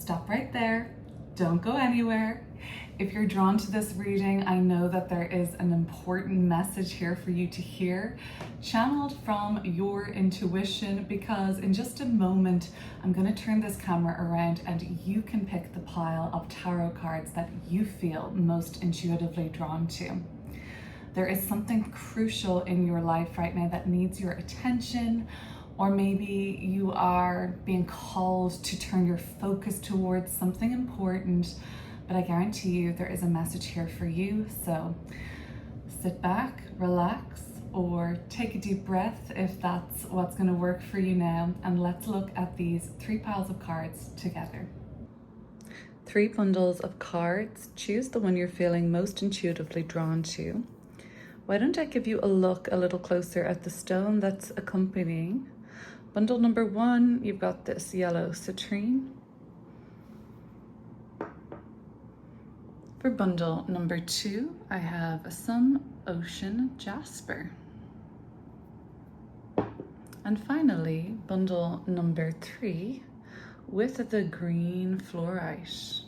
stop right there. Don't go anywhere. If you're drawn to this reading, I know that there is an important message here for you to hear, channeled from your intuition, because in just a moment, I'm going to turn this camera around and you can pick the pile of tarot cards that you feel most intuitively drawn to. There is something crucial in your life right now that needs your attention, or maybe you are being called to turn your focus towards something important, but I guarantee you there is a message here for you. So sit back, relax, or take a deep breath if that's what's going to work for you now, and let's look at these 3 piles of cards together. 3 bundles of cards. Choose the one you're feeling most intuitively drawn to. Why don't I give you a look a little closer at the stone that's accompanying. Bundle number 1, you've got this yellow citrine. For bundle number 2, I have some ocean jasper. And finally, bundle number 3 with the green fluorite.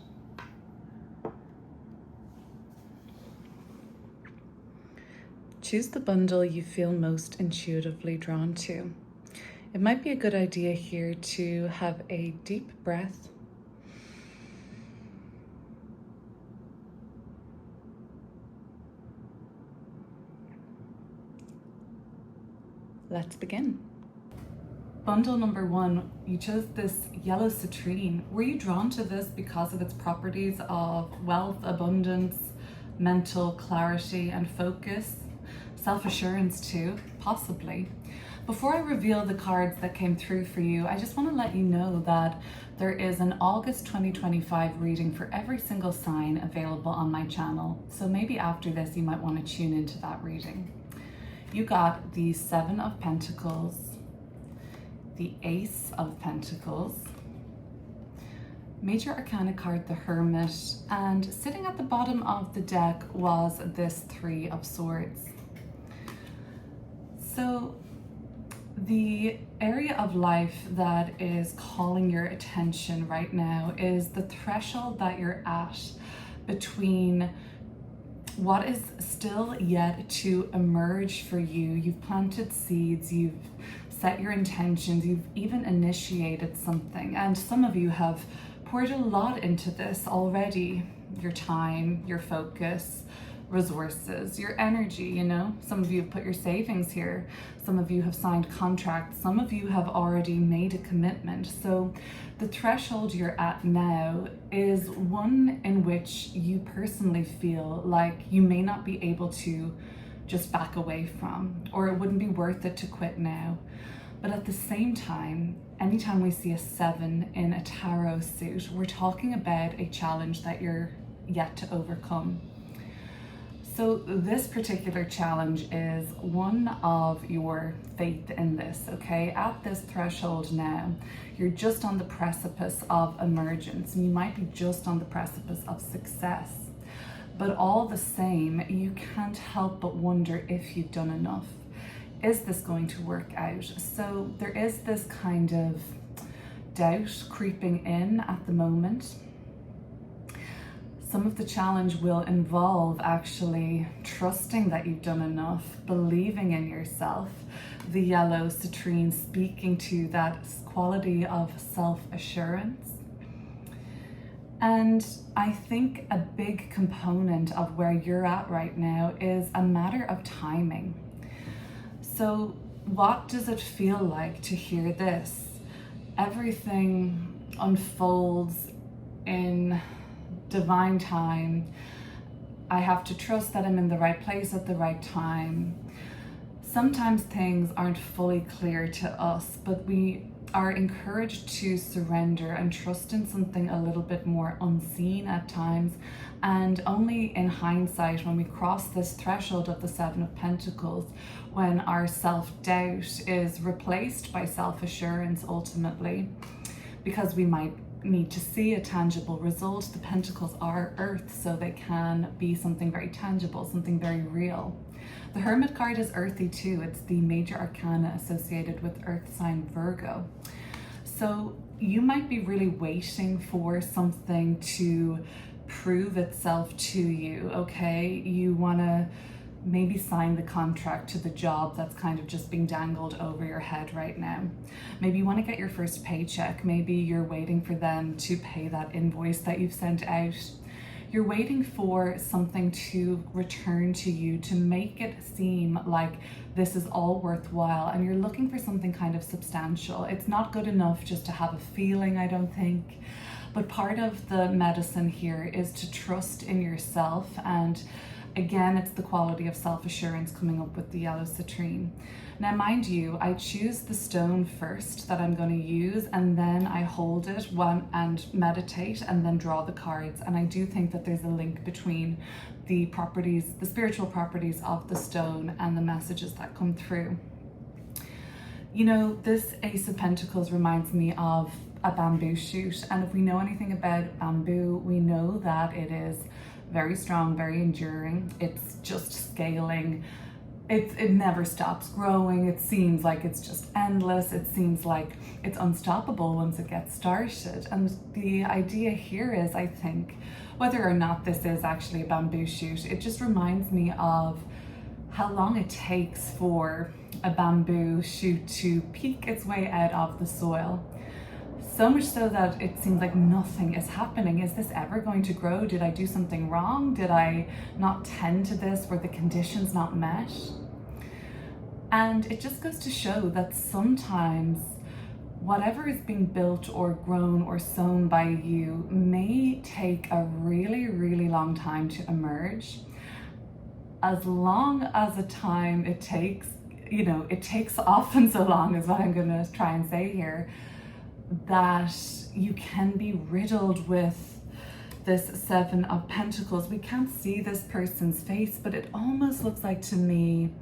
Choose the bundle you feel most intuitively drawn to. It might be a good idea here to have a deep breath. Let's begin. Bundle number 1, you chose this yellow citrine. Were you drawn to this because of its properties of wealth, abundance, mental clarity and focus? Self-assurance too, possibly. Before I reveal the cards that came through for you, I just want to let you know that there is an August 2025 reading for every single sign available on my channel. So maybe after this, you might want to tune into that reading. You got the 7 of Pentacles, the Ace of Pentacles, Major Arcana card, the Hermit, and sitting at the bottom of the deck was this 3 of Swords. So the area of life that is calling your attention right now is the threshold that you're at between what is still yet to emerge for you. You've planted seeds, you've set your intentions, you've even initiated something, and some of you have poured a lot into this already. Your time, your focus, resources, your energy, you know. Some of you have put your savings here. Some of you have signed contracts. Some of you have already made a commitment. So the threshold you're at now is one in which you personally feel like you may not be able to just back away from, or it wouldn't be worth it to quit now. But at the same time, anytime we see a 7 in a tarot suit, we're talking about a challenge that you're yet to overcome. So this particular challenge is one of your faith in this, okay? At this threshold now, you're just on the precipice of emergence, and you might be just on the precipice of success. But all the same, you can't help but wonder if you've done enough. Is this going to work out? So there is this kind of doubt creeping in at the moment. Some of the challenge will involve actually trusting that you've done enough, believing in yourself. The yellow citrine speaking to that quality of self-assurance. And I think a big component of where you're at right now is a matter of timing. So what does it feel like to hear this? Everything unfolds in divine time. I have to trust that I'm in the right place at the right time. Sometimes things aren't fully clear to us, but we are encouraged to surrender and trust in something a little bit more unseen at times. And only in hindsight, when we cross this threshold of the 7 of Pentacles, when our self-doubt is replaced by self-assurance ultimately, because we might need to see a tangible result. The Pentacles are earth, so they can be something very tangible, something very real. The Hermit card is earthy too. It's the major arcana associated with earth sign Virgo. So you might be really waiting for something to prove itself to you, okay? You want to maybe sign the contract to the job that's kind of just being dangled over your head right now. Maybe you want to get your first paycheck. Maybe you're waiting for them to pay that invoice that you've sent out. You're waiting for something to return to you to make it seem like this is all worthwhile, and you're looking for something kind of substantial. It's not good enough just to have a feeling, I don't think. But part of the medicine here is to trust in yourself, and again, it's the quality of self-assurance coming up with the yellow citrine. Now, mind you, I choose the stone first that I'm going to use, and then I hold it and meditate and then draw the cards. And I do think that there's a link between the properties, the spiritual properties of the stone and the messages that come through. You know, this Ace of Pentacles reminds me of a bamboo shoot. And if we know anything about bamboo, we know that it is very strong, very enduring. It's just scaling. It never stops growing. It seems like it's just endless. It seems like it's unstoppable once it gets started. And the idea here is, I think, whether or not this is actually a bamboo shoot, it just reminds me of how long it takes for a bamboo shoot to peek its way out of the soil. So much so that it seems like nothing is happening. Is this ever going to grow? Did I do something wrong? Did I not tend to this? Were the conditions not met? And it just goes to show that sometimes whatever is being built or grown or sown by you may take a really, really long time to emerge. As long as a time it takes, you know, it takes often so long is what I'm going to try and say here, that you can be riddled with this Seven of Pentacles. We can't see this person's face, but it almost looks like to me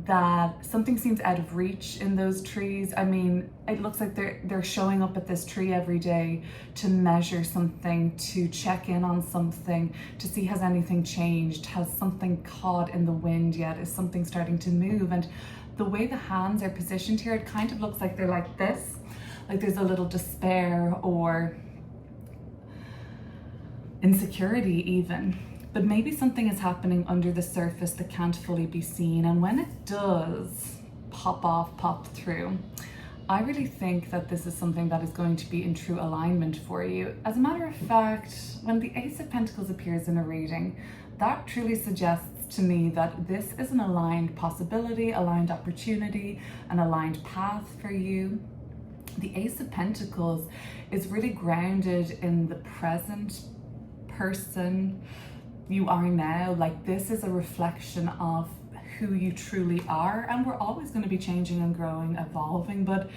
that something seems out of reach in those trees. I mean, it looks like they're showing up at this tree every day to measure something, to check in on something, to see has anything changed, has something caught in the wind yet, is something starting to move. And the way the hands are positioned here, it kind of looks like they're like this. Like there's a little despair or insecurity even, but maybe something is happening under the surface that can't fully be seen. And when it does pop through, I really think that this is something that is going to be in true alignment for you. As a matter of fact, when the Ace of Pentacles appears in a reading, that truly suggests to me that this is an aligned possibility, aligned opportunity, an aligned path for you. The Ace of Pentacles is really grounded in the present person you are now. Like, this is a reflection of who you truly are, and we're always going to be changing and growing, evolving, but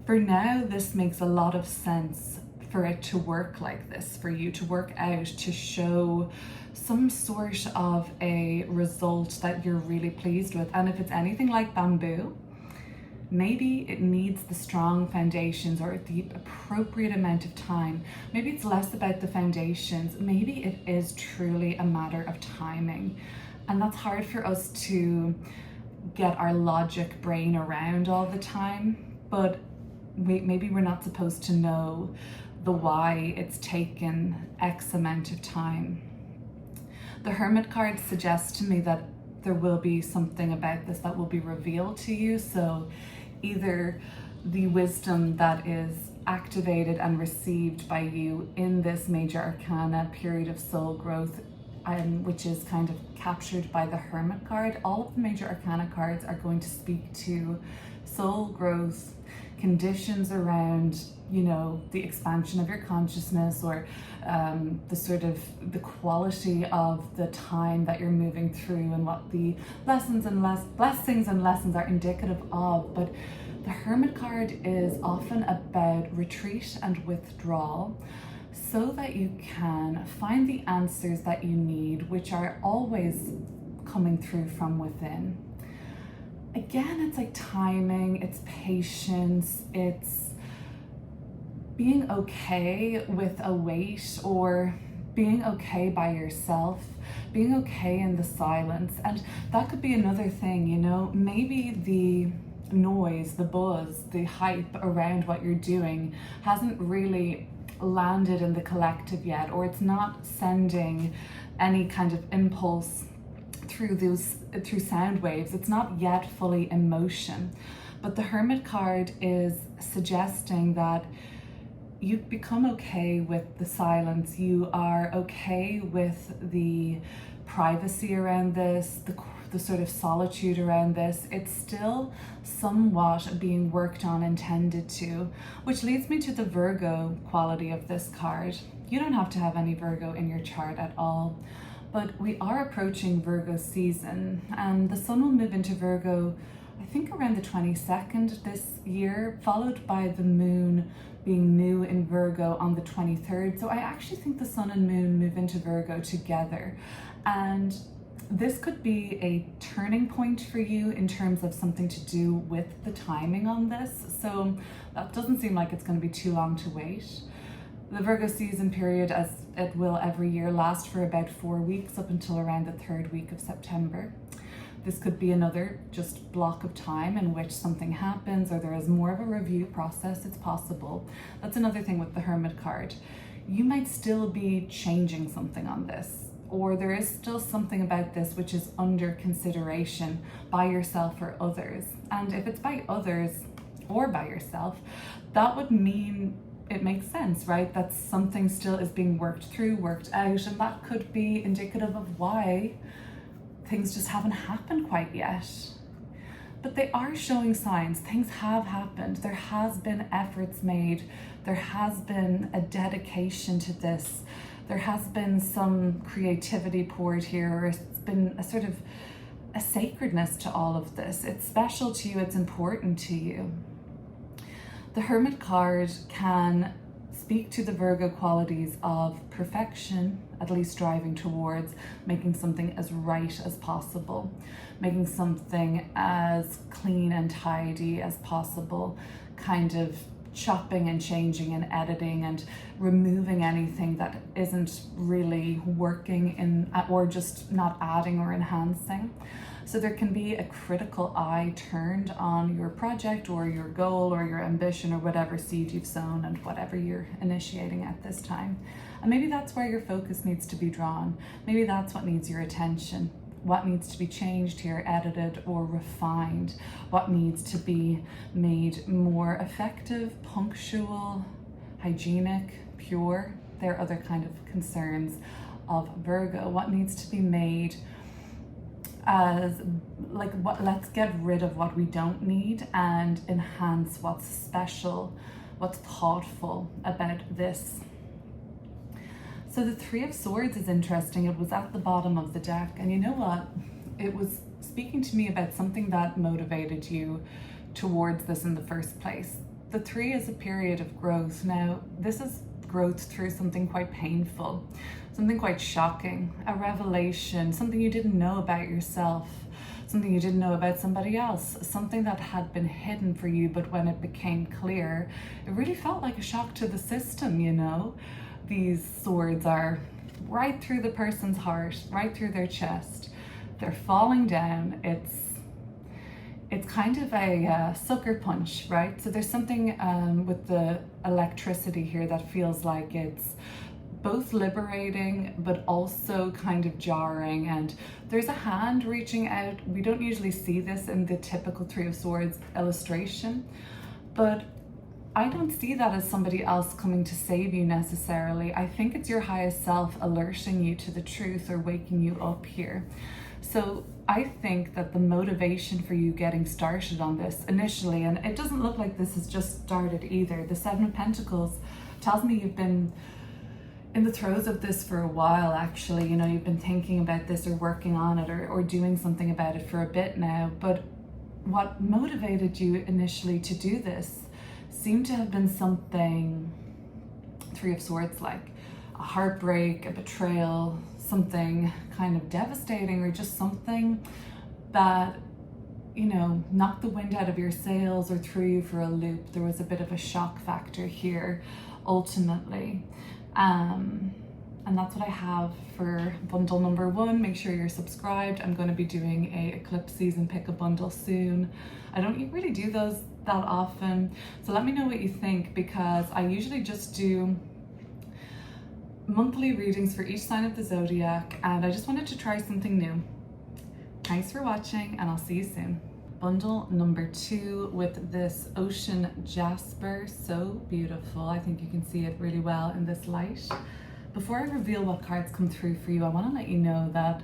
for now this makes a lot of sense for it to work like this, for you to work out, to show some sort of a result that you're really pleased with. And if it's anything like bamboo, maybe it needs the strong foundations or the appropriate amount of time. Maybe it's less about the foundations. Maybe it is truly a matter of timing. And that's hard for us to get our logic brain around all the time. But maybe we're not supposed to know the why it's taken X amount of time. The Hermit card suggests to me that there will be something about this that will be revealed to you. So either the wisdom that is activated and received by you in this major arcana period of soul growth, which is kind of captured by the Hermit card. All of the major arcana cards are going to speak to soul growth, conditions around, you know, the expansion of your consciousness, or the sort of the quality of the time that you're moving through, and what the blessings and lessons are indicative of. But the Hermit card is often about retreat and withdrawal, so that you can find the answers that you need, which are always coming through from within. Again, it's like timing, it's patience, it's being okay with a wait, or being okay by yourself, being okay in the silence. And that could be another thing, you know, maybe noise, the buzz, the hype around what you're doing hasn't really landed in the collective yet, or it's not sending any kind of impulse through sound waves. It's not yet fully in motion. But the Hermit card is suggesting that you become okay with the silence. You are okay with the privacy around this, the sort of solitude around this. It's still somewhat being worked on and tended to, which leads me to the Virgo quality of this card. You don't have to have any Virgo in your chart at all, but we are approaching Virgo season, and the sun will move into Virgo, I think around the 22nd this year, followed by the moon being new in Virgo on the 23rd. So I actually think the sun and moon move into Virgo together. And this could be a turning point for you in terms of something to do with the timing on this. So that doesn't seem like it's going to be too long to wait. The Virgo season period, as it will every year, lasts for about 4 weeks up until around the 3rd week of September. This could be another just block of time in which something happens, or there is more of a review process. It's possible. That's another thing with the Hermit card. You might still be changing something on this, or there is still something about this which is under consideration by yourself or others. And if it's by others or by yourself, that would mean it makes sense, right? That something still is being worked through, worked out, and that could be indicative of why things just haven't happened quite yet. But they are showing signs. Things have happened. There has been efforts made. There has been a dedication to this. There has been some creativity poured here, or it's been a sort of a sacredness to all of this. It's special to you. It's important to you. The Hermit card can speak to the Virgo qualities of perfection, at least striving towards making something as right as possible, making something as clean and tidy as possible, kind of chopping and changing and editing and removing anything that isn't really working in, or just not adding or enhancing. So there can be a critical eye turned on your project or your goal or your ambition or whatever seed you've sown and whatever you're initiating at this time. And maybe that's where your focus needs to be drawn. Maybe that's what needs your attention. What needs to be changed here, edited or refined? What needs to be made more effective, punctual, hygienic, pure? There are other kind of concerns of Virgo. What needs to be made as like, what, let's get rid of what we don't need and enhance what's special, what's thoughtful about this. So the Three of Swords is interesting. It was at the bottom of the deck, and you know what? It was speaking to me about something that motivated you towards this in the first place. The three is a period of growth. Now, this is growth through something quite painful, something quite shocking, a revelation, something you didn't know about yourself, something you didn't know about somebody else, something that had been hidden for you, but when it became clear, it really felt like a shock to the system, you know? These swords are right through the person's heart, right through their chest. They're falling down. It's kind of a sucker punch, right? So there's something with the electricity here that feels like it's both liberating but also kind of jarring, and there's a hand reaching out. We don't usually see this in the typical Three of Swords illustration, but I don't see that as somebody else coming to save you necessarily. I think it's your highest self alerting you to the truth or waking you up here. So I think that the motivation for you getting started on this initially, and it doesn't look like this has just started either. The Seven of Pentacles tells me you've been in the throes of this for a while, actually. You know, you've been thinking about this or working on it or doing something about it for a bit now. But what motivated you initially to do this seemed to have been something, Three of Swords, like a heartbreak, a betrayal, something kind of devastating, or just something that, you know, knocked the wind out of your sails or threw you for a loop. There was a bit of a shock factor here, ultimately. And and that's what I have for bundle number 1. Make sure you're subscribed. I'm going to be doing a eclipse season pick a bundle soon. I don't really do those that often, so let me know what you think, because I usually just do monthly readings for each sign of the zodiac, and I just wanted to try something new. Thanks for watching, and I'll see you soon. Bundle number 2 with this ocean jasper, so beautiful. I think you can see it really well in this light. Before I reveal what cards come through for you, I want to let you know that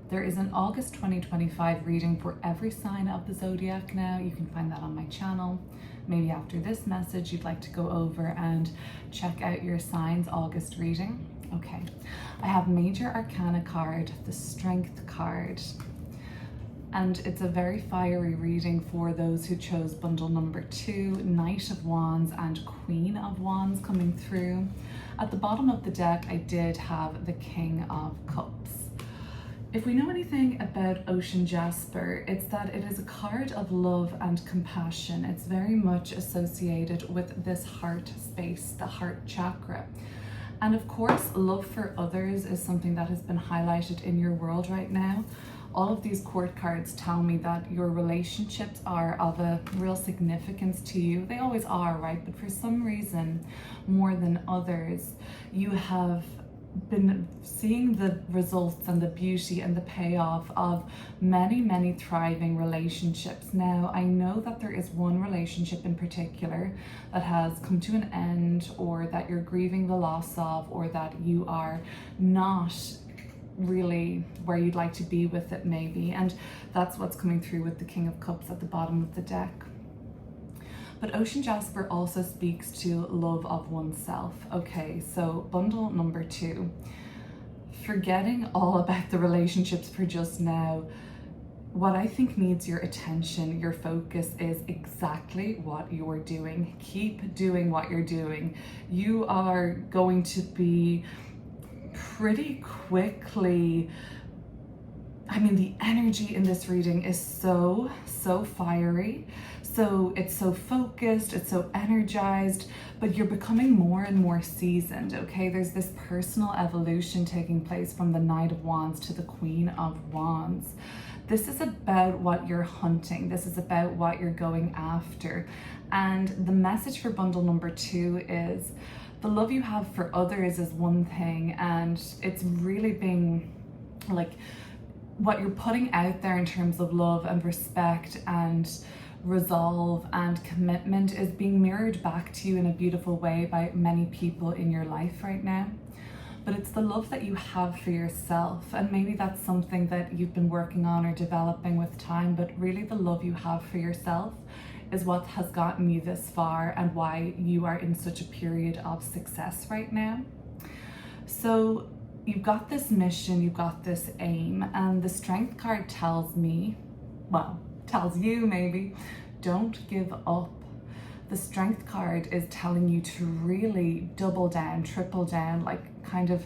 there is an August 2025 reading for every sign of the zodiac now. You can find that on my channel. Maybe after this message you'd like to go over and check out your signs August reading. Okay, I have Major Arcana card, the Strength card, and it's a very fiery reading for those who chose bundle number 2, Knight of Wands and Queen of Wands coming through. At the bottom of the deck I did have the King of Cups. If we know anything about Ocean Jasper, it's that it is a card of love and compassion. It's very much associated with this heart space, the heart chakra. And of course, love for others is something that has been highlighted in your world right now. All of these court cards tell me that your relationships are of a real significance to you. They always are, right? But for some reason, more than others, you have been seeing the results and the beauty and the payoff of many thriving relationships. Now, I know that there is one relationship in particular that has come to an end, or that you're grieving the loss of, or that you are not really where you'd like to be with it maybe, and that's what's coming through with the King of Cups at the bottom of the deck. But Ocean Jasper also speaks to love of oneself. Okay, so bundle number 2, forgetting all about the relationships for just now, what I think needs your attention, your focus, is exactly what you're doing. Keep doing what you're doing. You are going to be pretty quickly, I mean, the energy in this reading is so fiery. So it's so focused, it's so energized, but you're becoming more and more seasoned, okay? There's this personal evolution taking place from the Knight of Wands to the Queen of Wands. This is about what you're hunting. This is about what you're going after. And the message for bundle number 2 is the love you have for others is one thing, and it's really being like what you're putting out there in terms of love and respect and resolve and commitment is being mirrored back to you in a beautiful way by many people in your life right now. But it's the love that you have for yourself, and maybe that's something that you've been working on or developing with time, but really the love you have for yourself is what has gotten you this far and why you are in such a period of success right now. So you've got this mission, you've got this aim, and the Strength card tells me, well, tells you maybe, don't give up. The Strength card is telling you to really double down, triple down, like kind of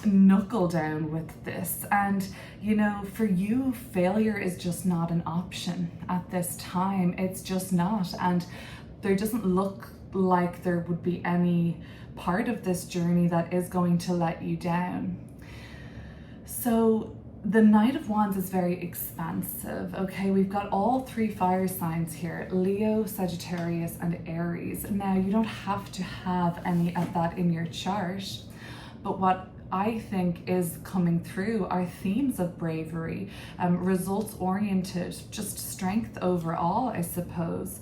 knuckle down with this. And you know, for you, failure is just not an option at this time. It's just not. And there doesn't look like there would be any part of this journey that is going to let you down. So the Knight of Wands is very expansive, okay? We've got all 3 fire signs here, Leo, Sagittarius, and Aries. Now, you don't have to have any of that in your chart, but what I think is coming through are themes of bravery, results-oriented, just strength overall, I suppose.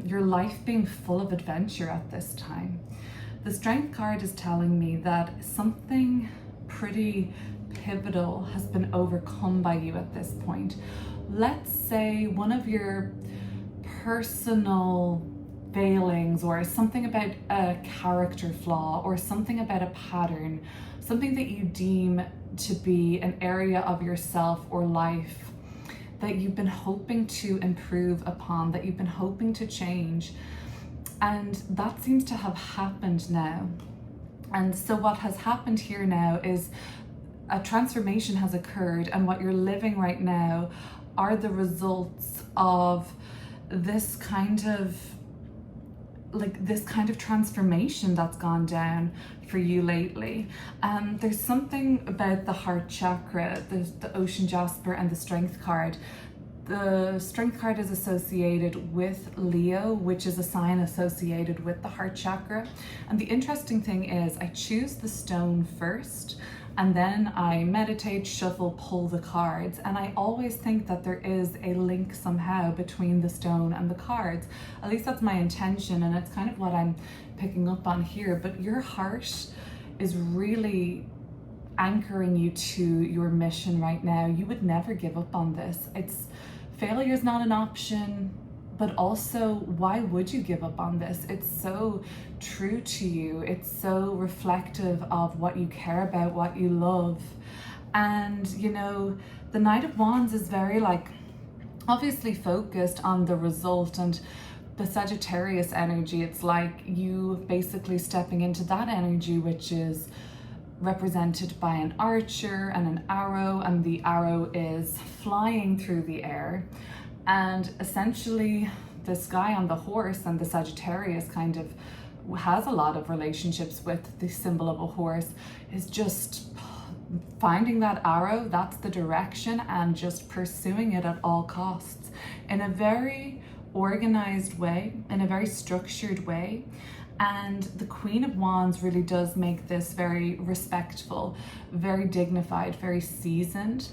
Your life being full of adventure at this time. The Strength card is telling me that something pretty pivotal has been overcome by you at this point. Let's say one of your personal failings, or something about a character flaw, or something about a pattern, something that you deem to be an area of yourself or life that you've been hoping to improve upon, that you've been hoping to change. And that seems to have happened now. And so what has happened here now is a transformation has occurred, and what you're living right now are the results of this kind of like this kind of transformation that's gone down for you lately. There's something about the heart chakra, the ocean jasper and the strength card. The strength card is associated with Leo, which is a sign associated with the heart chakra. And the interesting thing is I choose the stone first, and then I meditate, shuffle, pull the cards. And I always think that there is a link somehow between the stone and the cards. At least that's my intention, and it's kind of what I'm picking up on here. But your heart is really anchoring you to your mission right now. You would never give up on this. Failure is not an option, but also, why would you give up on this? It's so true to you. It's so reflective of what you care about, what you love. And, you know, the Knight of Wands is very, like, obviously focused on the result, and the Sagittarius energy, it's like you basically stepping into that energy, which is represented by an archer and an arrow, and the arrow is flying through the air. And essentially this guy on the horse, and the Sagittarius kind of has a lot of relationships with the symbol of a horse, is just finding that arrow, that's the direction, and just pursuing it at all costs in a very organized way, in a very structured way. And the Queen of Wands really does make this very respectful, very dignified, very seasoned.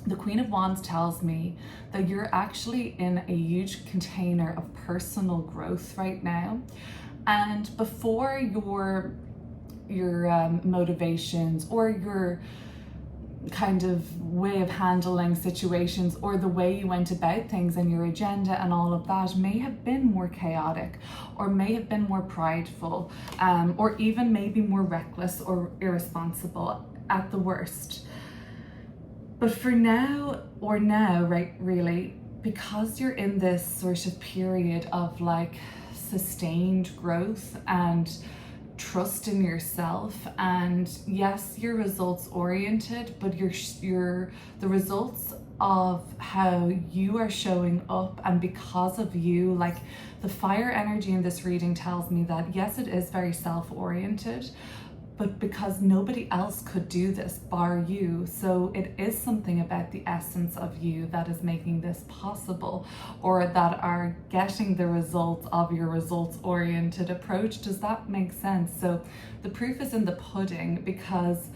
The Queen of Wands tells me that you're actually in a huge container of personal growth right now. And before your motivations or your kind of way of handling situations, or the way you went about things and your agenda and all of that, may have been more chaotic, or may have been more prideful, or even maybe more reckless or irresponsible at the worst. But for now, right, really, because you're in this sort of period of like sustained growth and trust in yourself, and yes, you're results oriented, but you're the results of how you are showing up, and because of you, like the fire energy in this reading tells me that yes, it is very self-oriented, but because nobody else could do this bar you. So it is something about the essence of you that is making this possible, or that are getting the results of your results-oriented approach. Does that make sense? So the proof is in the pudding, because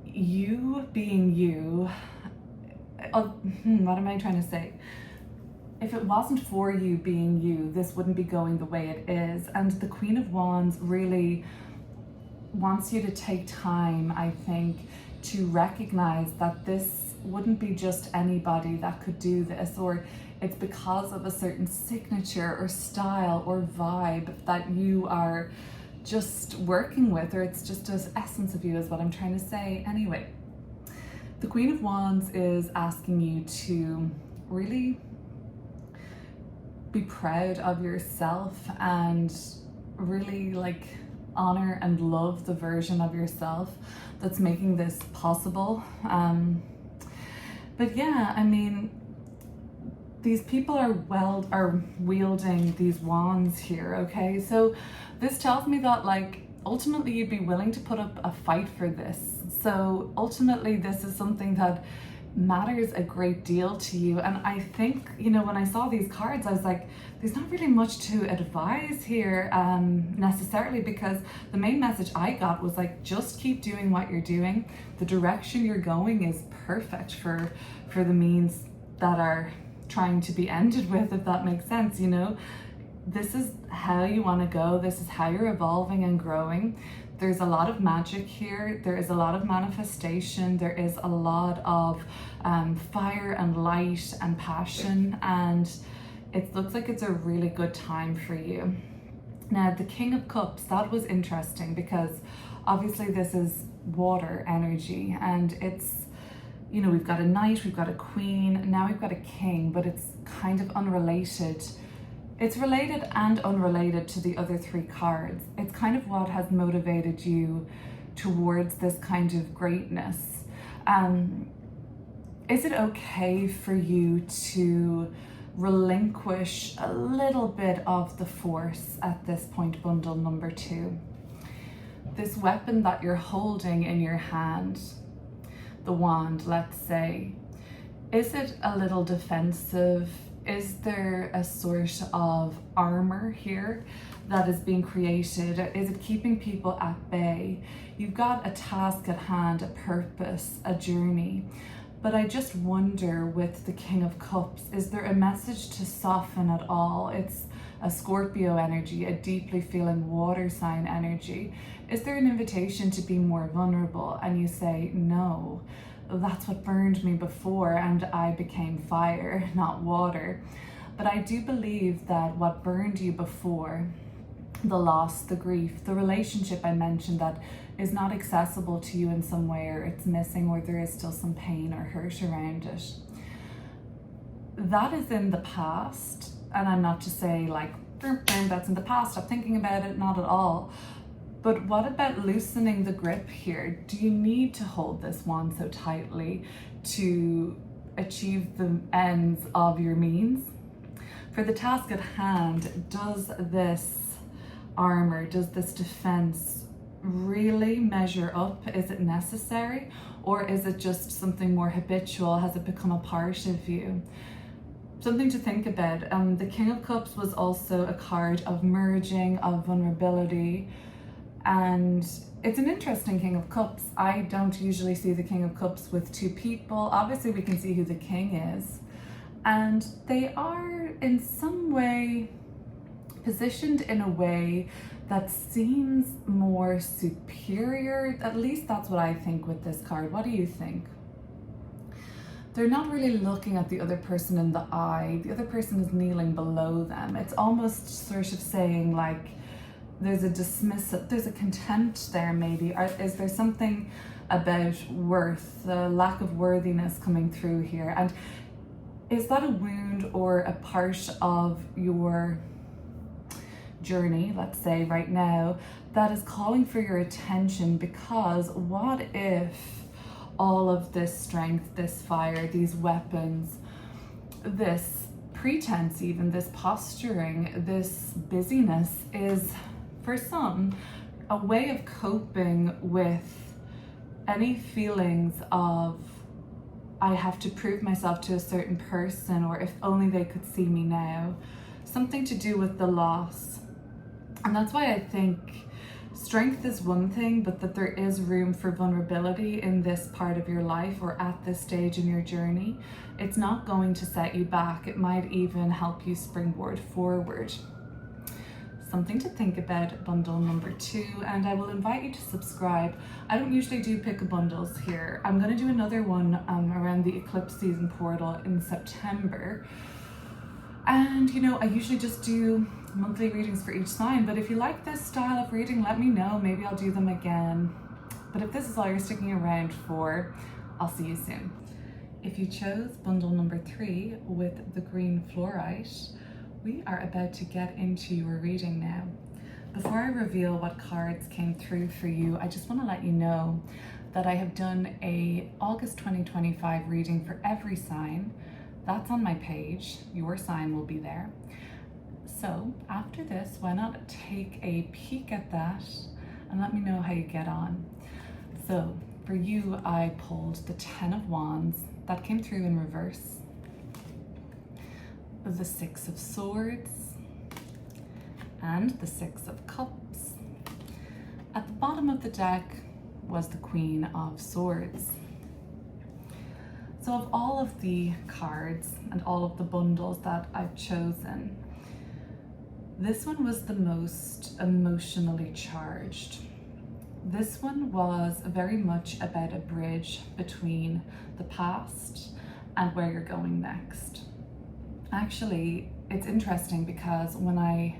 you being you, what am I trying to say? If it wasn't for you being you, this wouldn't be going the way it is. And the Queen of Wands really wants you to take time, I think, to recognize that this wouldn't be just anybody that could do this, or it's because of a certain signature or style or vibe that you are just working with, or it's just an essence of you, is what I'm trying to say. Anyway, the Queen of Wands is asking you to really be proud of yourself and really like honor and love the version of yourself that's making this possible. But yeah, I mean, these people are wielding these wands here, okay? So this tells me that like ultimately you'd be willing to put up a fight for this. So ultimately this is something that matters a great deal to you. And I think, you know, when I saw these cards, I was like, there's not really much to advise here necessarily, because the main message I got was like, just keep doing what you're doing. The direction you're going is perfect for the means that are trying to be ended with, if that makes sense. You know, this is how you want to go. This is how you're evolving and growing. There's a lot of magic here. There is a lot of manifestation. There is a lot of fire and light and passion, and it looks like it's a really good time for you. Now, the King of Cups, that was interesting, because obviously this is water energy, and it's, you know, we've got a knight, we've got a queen, now we've got a king, but it's kind of unrelated. It's related and unrelated to the other three cards. It's kind of what has motivated you towards this kind of greatness. Is it okay for you to relinquish a little bit of the force at this point, bundle number 2. This weapon that you're holding in your hand, the wand, let's say, is it a little defensive? Is there a sort of armor here that is being created? Is it keeping people at bay? You've got a task at hand, a purpose, a journey. But I just wonder with the King of Cups, is there a message to soften at all? It's a Scorpio energy, a deeply feeling water sign energy. Is there an invitation to be more vulnerable? And you say, no, that's what burned me before and I became fire, not water. But I do believe that what burned you before, the loss, the grief, the relationship I mentioned that is not accessible to you in some way, or it's missing, or there is still some pain or hurt around it, that is in the past. And I'm not to say like, that's in the past, stop thinking about it, not at all. But what about loosening the grip here? Do you need to hold this wand so tightly to achieve the ends of your means? For the task at hand, does this armor, does this defense really measure up? Is it necessary? Or is it just something more habitual? Has it become a part of you? Something to think about. The King of Cups was also a card of merging, of vulnerability. And it's an interesting King of Cups. I don't usually see the King of Cups with 2 people. Obviously we can see who the king is. And they are in some way positioned in a way that seems more superior. At least that's what I think with this card. What do you think? They're not really looking at the other person in the eye. The other person is kneeling below them. It's almost sort of saying like, there's a dismissive, there's a contempt there maybe. Is there something about worth, the lack of worthiness coming through here? And is that a wound or a part of your journey, let's say right now, that is calling for your attention? Because what if all of this strength, this fire, these weapons, this pretense, even this posturing, this busyness is, for some, a way of coping with any feelings of, I have to prove myself to a certain person, or if only they could see me now. Something to do with the loss. And that's why I think strength is one thing, but that there is room for vulnerability in this part of your life or at this stage in your journey. It's not going to set you back. It might even help you springboard forward. Something to think about, bundle number 2, and I will invite you to subscribe. I don't usually do pick-a-bundles here. I'm going to do another one around the eclipse season portal in September. And you know, I usually just do monthly readings for each sign, but if you like this style of reading, let me know. Maybe I'll do them again. But if this is all you're sticking around for, I'll see you soon. If you chose bundle number 3 with the green fluorite, we are about to get into your reading now. Before I reveal what cards came through for you, I just want to let you know that I have done a August 2025 reading for every sign. That's on my page. Your sign will be there. So after this, why not take a peek at that and let me know how you get on. So for you, I pulled the 10 of Wands. That came through in reverse. The 6 of Swords and the 6 of Cups. At the bottom of the deck was the Queen of Swords. So of all of the cards and all of the bundles that I've chosen, this one was the most emotionally charged. This one was very much about a bridge between the past and where you're going next. Actually, it's interesting because when I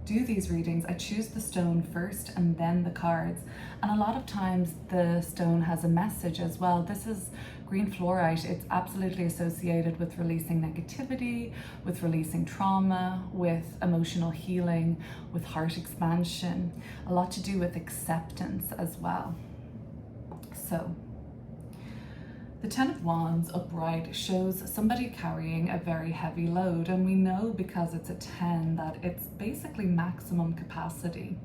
do these readings, I choose the stone first and then the cards. And a lot of times the stone has a message as well. This is green fluorite. It's absolutely associated with releasing negativity, with releasing trauma, with emotional healing, with heart expansion, a lot to do with acceptance as well. So The Ten of Wands upright shows somebody carrying a very heavy load, and we know because it's a 10 that it's basically maximum capacity.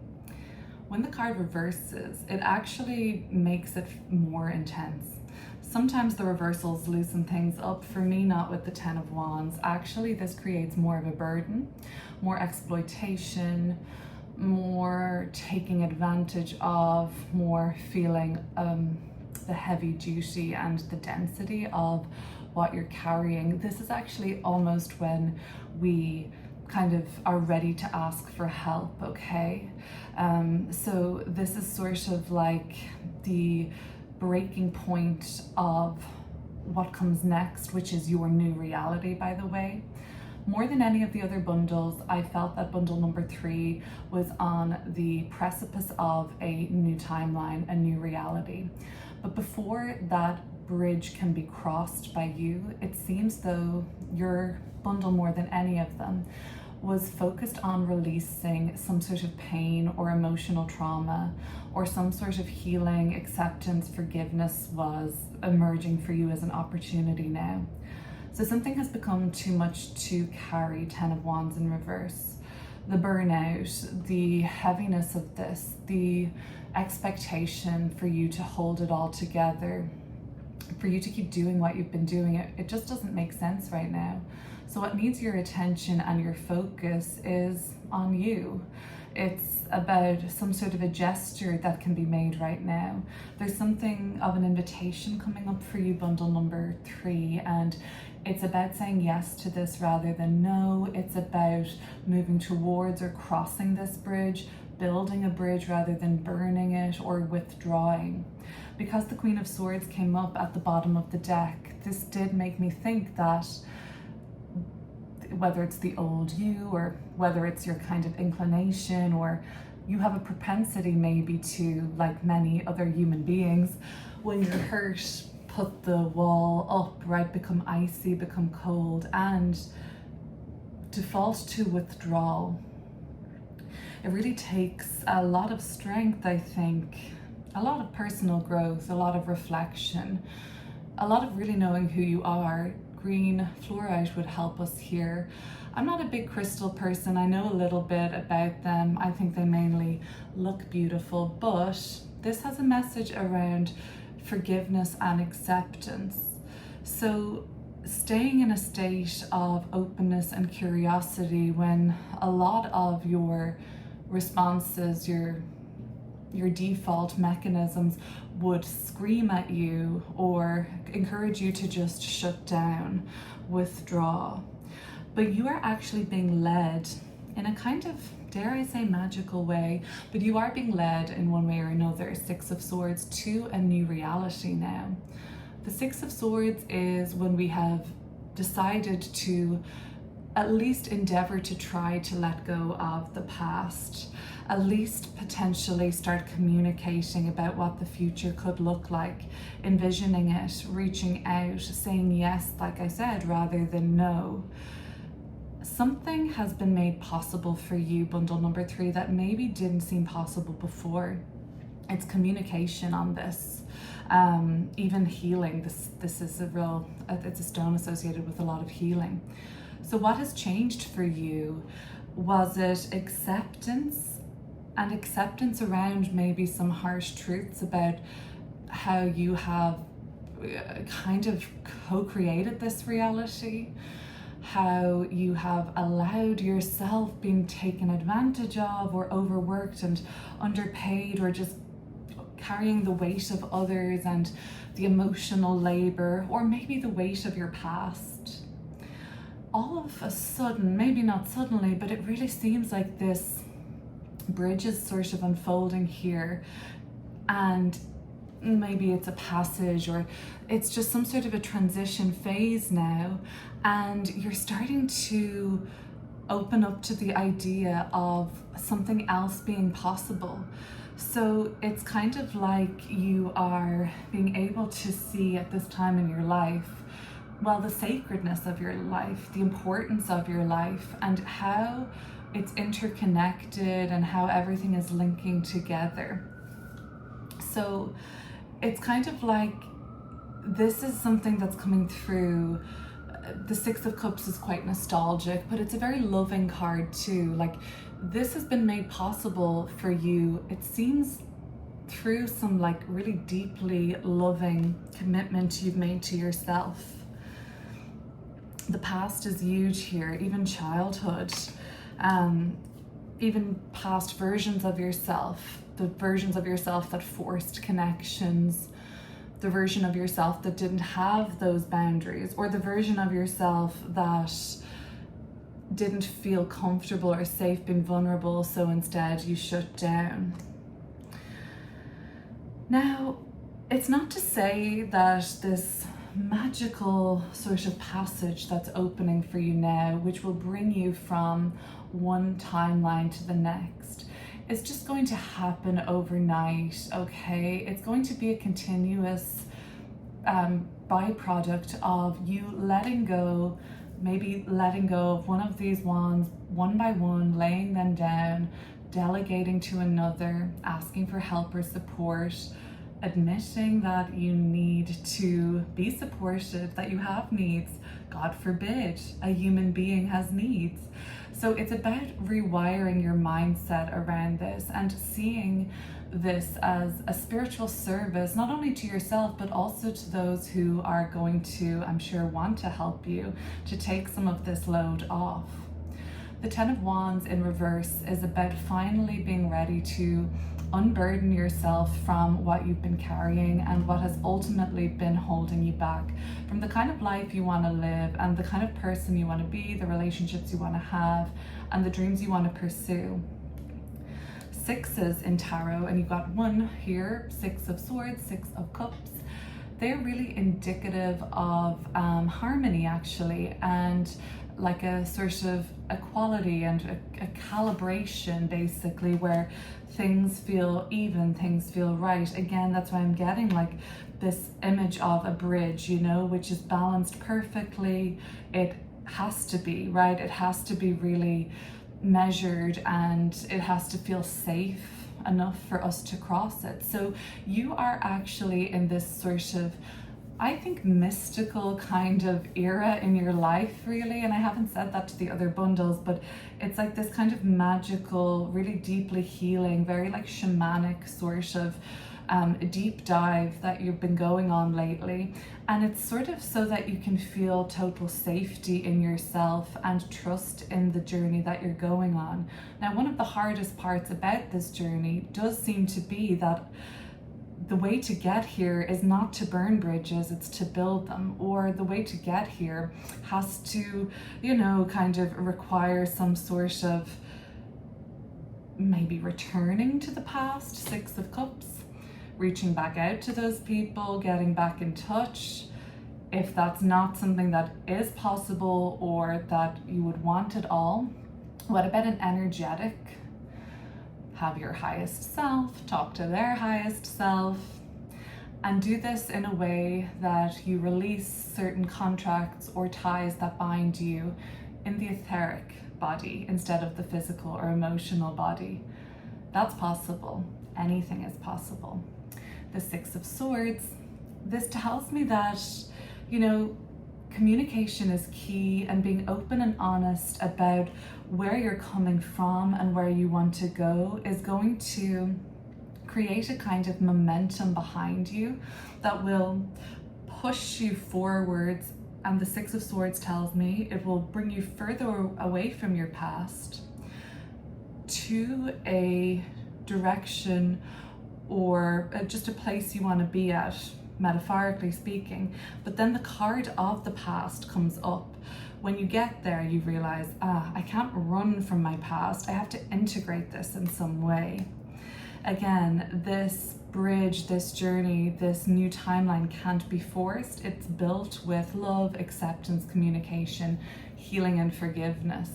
When the card reverses, it actually makes it more intense. Sometimes the reversals loosen things up. For me, not with the Ten of Wands. Actually, this creates more of a burden, more exploitation, more taking advantage of, more feeling the heavy duty and the density of what you're carrying. This is actually almost when we kind of are ready to ask for help, okay? So this is sort of like the breaking point of what comes next, which is your new reality, by the way. More than any of the other bundles, I felt that bundle number 3 was on the precipice of a new timeline, a new reality. But before that bridge can be crossed by you, it seems though your bundle, more than any of them, was focused on releasing some sort of pain or emotional trauma, or some sort of healing, acceptance, forgiveness was emerging for you as an opportunity now. So something has become too much to carry, Ten of Wands in reverse. The burnout, the heaviness of this, the expectation for you to hold it all together, for you to keep doing what you've been doing, it just doesn't make sense right now. So what needs your attention and your focus is on you. It's about some sort of a gesture that can be made right now. There's something of an invitation coming up for you, bundle number 3, and it's about saying yes to this rather than no. It's about moving towards or crossing this bridge, building a bridge rather than burning it or withdrawing. Because the Queen of Swords came up at the bottom of the deck, this did make me think that whether it's the old you, or whether it's your kind of inclination, or you have a propensity maybe to, like many other human beings, when you're hurt, put the wall up, right? Become icy, become cold, and default to withdrawal. It really takes a lot of strength, I think, a lot of personal growth, a lot of reflection, a lot of really knowing who you are. Green fluorite would help us here. I'm not a big crystal person. I know a little bit about them. I think they mainly look beautiful, but this has a message around forgiveness and acceptance. So staying in a state of openness and curiosity when a lot of your responses, your default mechanisms would scream at you or encourage you to just shut down, withdraw. But you are actually being led in a kind of, dare I say, magical way, but you are being led in one way or another, Six of Swords, to a new reality now. The Six of Swords is when we have decided to at least endeavor to try to let go of the past, at least potentially start communicating about what the future could look like, envisioning it, reaching out, saying yes, like I said, rather than no. Something has been made possible for you, bundle number 3, that maybe didn't seem possible before. It's communication on this. Even healing, this is it's a stone associated with a lot of healing. So what has changed for you? Was it acceptance? And acceptance around maybe some harsh truths about how you have kind of co-created this reality, how you have allowed yourself being taken advantage of or overworked and underpaid, or just carrying the weight of others and the emotional labor, or maybe the weight of your past. All of a sudden, maybe not suddenly, but it really seems like this bridge is sort of unfolding here, and maybe it's a passage or it's just some sort of a transition phase now, and you're starting to open up to the idea of something else being possible. So it's kind of like you are being able to see at this time in your life, well, the sacredness of your life, the importance of your life, and how it's interconnected and how everything is linking together. So it's kind of like this is something that's coming through. The Six of Cups is quite nostalgic, but it's a very loving card too. Like, this has been made possible for you, it seems, through some like really deeply loving commitment you've made to yourself. The past is huge here, even childhood, even past versions of yourself, the versions of yourself that forced connections, the version of yourself that didn't have those boundaries, or the version of yourself that didn't feel comfortable or safe being vulnerable, so instead you shut down. Now, it's not to say that this magical sort of passage that's opening for you now, which will bring you from one timeline to the next, is just going to happen overnight, okay? It's going to be a continuous byproduct of you letting go, maybe letting go of one of these wands one by one, laying them down, delegating to another, asking for help or support, admitting that you need to be supported, that you have needs. God forbid a human being has needs. So it's about rewiring your mindset around this and seeing this as a spiritual service, not only to yourself, but also to those who are going to, I'm sure, want to help you to take some of this load off. The Ten of Wands in reverse is about finally being ready to unburden yourself from what you've been carrying and what has ultimately been holding you back from the kind of life you want to live and the kind of person you want to be, the relationships you want to have, and the dreams you want to pursue. Sixes in tarot, and you've got one here, Six of Swords, Six of Cups. They're really indicative of harmony, actually, and like a sort of equality and a calibration, basically, where things feel even, things feel right. Again, that's why I'm getting like this image of a bridge, you know, which is balanced perfectly. It has to be, right? It has to be really measured, and it has to feel safe enough for us to cross it. So you are actually in this sort of, I think, mystical kind of era in your life, really. And I haven't said that to the other bundles, but it's like this kind of magical, really deeply healing, very like shamanic sort of deep dive that you've been going on lately. And it's sort of so that you can feel total safety in yourself and trust in the journey that you're going on. Now, one of the hardest parts about this journey does seem to be that the way to get here is not to burn bridges, it's to build them. Or the way to get here has to, you know, kind of require some sort of maybe returning to the past, Six of Cups, reaching back out to those people, getting back in touch. If that's not something that is possible or that you would want at all, what about an energetic? Have your highest self, talk to their highest self, and do this in a way that you release certain contracts or ties that bind you in the etheric body instead of the physical or emotional body. That's possible. Anything is possible. The Six of Swords, this tells me that, you know, communication is key, and being open and honest about where you're coming from and where you want to go is going to create a kind of momentum behind you that will push you forwards. And the Six of Swords tells me it will bring you further away from your past to a direction or just a place you want to be at, metaphorically speaking. But then the card of the past comes up. When you get there, you realize, I can't run from my past. I have to integrate this in some way. Again, this bridge, this journey, this new timeline can't be forced. It's built with love, acceptance, communication, healing, and forgiveness.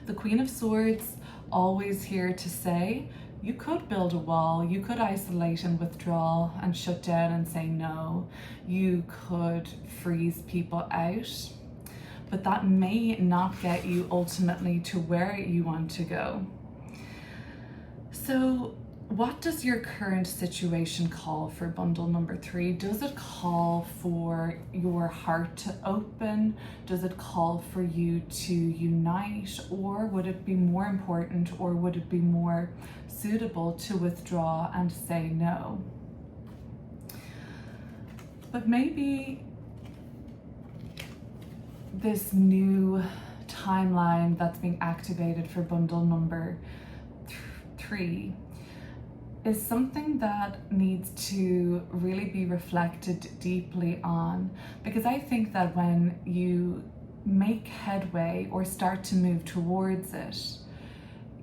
The Queen of Swords, always here to say, you could build a wall, you could isolate and withdraw and shut down and say no. You could freeze people out, but that may not get you ultimately to where you want to go. So what does your current situation call for bundle number 3? Does it call for your heart to open? Does it call for you to unite? Or would it be more important, or would it be more suitable to withdraw and say no? But maybe this new timeline that's being activated for bundle number 3 is something that needs to really be reflected deeply on, because I think that when you make headway or start to move towards it,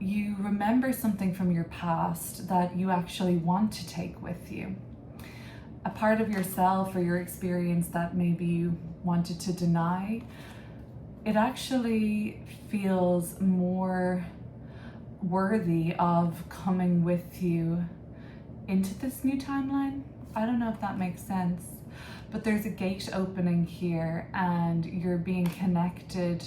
you remember something from your past that you actually want to take with you. A part of yourself or your experience that maybe you wanted to deny, it actually feels more worthy of coming with you into this new timeline. I don't know if that makes sense, but there's a gate opening here and you're being connected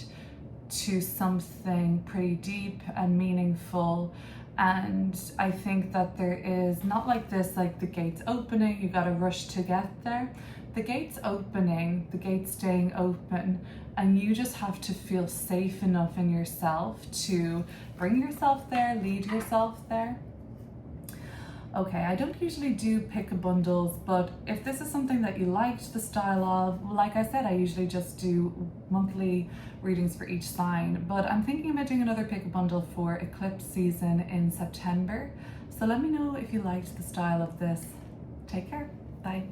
to something pretty deep and meaningful. And I think that there is not like this, like the gate's opening, you gotta rush to get there. The gate's opening, the gate's staying open, and you just have to feel safe enough in yourself to bring yourself there, lead yourself there. Okay, I don't usually do pick bundles, but if this is something that you liked the style of, like I said, I usually just do monthly readings for each sign, but I'm thinking about doing another pick a bundle for eclipse season in September. So let me know if you liked the style of this. Take care, bye.